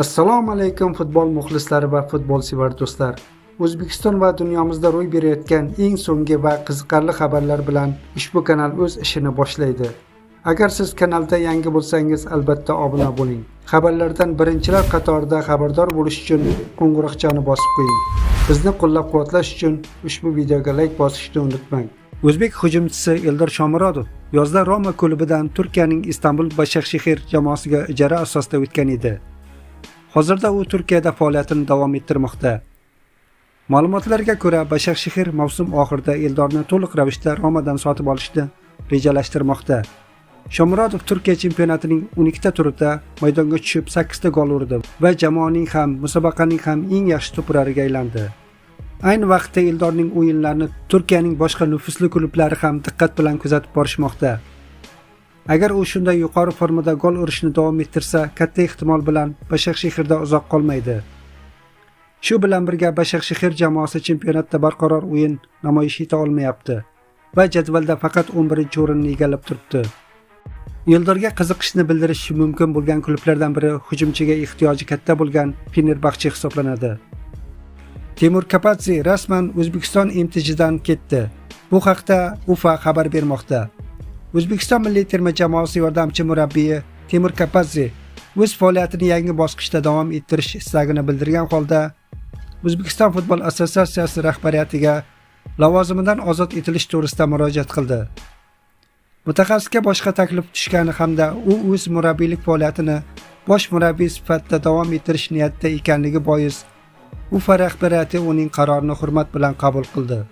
Assalomu alaykum futbol muxlislari va futbolsevar do'stlar. O'zbekiston va dunyomizda ro'y berayotgan eng so'nggi va qiziqarli xabarlar bilan ushbu kanal o'z ishini boshlaydi. Agar siz kanalda yangi bo'lsangiz, albatta obuna bo'ling. Xabarlardan birinchilar qatorida xabardor bo'lish uchun qo'ng'iroqchani bosib qo'ying. Bizni qo'llab-quvvatlash uchun ushbu videoga like bosishni unutmang. O'zbek hujumchisi Eldor Shomurodov yozda Roma klubidan Turkiyaning Istanbul Başakşehir jamoasiga ijara asosida o'tgan edi. Hozirda u Turkiyada faoliyatini davom ettirmoqda. Ma'lumotlarga ko'ra, Başakşehir mavsum oxirida Eldorni to'liq ravishda Romadan sotib olishni rejalashtirmoqda. Shomurodov Turkiya chempionatining 12 ta turida maydonga tushib 8 ta gol urdi va jamoaning ham, musobaqaning ham eng yaxshi to'purariga aylandi. Ayni vaqtda Eldorning o'yinlarini Turkiyaning boshqa nufuzli klublari ham diqqat bilan kuzatib borishmoqda. Agar u shunday yuqori formada gol urishni davom ettirsa, katta ehtimol bilan Başakşehirda uzoq qolmaydi. Shu bilan birga Başakşehir jamoasi chempionatda barqaror o'yin namoyish eta olmayapti va jadvalda faqat 11-o'rinni egallab turibdi. Eldorga qiziqishni bildirishi mumkin bo'lgan klublardan biri hujumchiga ehtiyoji katta bo'lgan Fenerbahçe hisoblanadi. Timur Kapadze rasman O'zbekiston MTJdan ketdi. Bu haqda UFA xabar bermoqda. O'zbekiston milliy terma jamoasi yordamchi murabbiyi Timur Kapadze o'z faoliyatini yangi bosqichda davom ettirish istagini bildirgan holda O'zbekiston futbol assotsiatsiyasi rahbariyatiga lavozimidan ozod etilish to'g'risida murojaat qildi. Mutaxassisga boshqa taklif tushgani hamda u o'z murabbiylik faoliyatini bosh murabbiy sifatida davom ettirish niyatida ekanligi bois UFA rahbariyati uning qarorini hurmat bilan qabul qildi.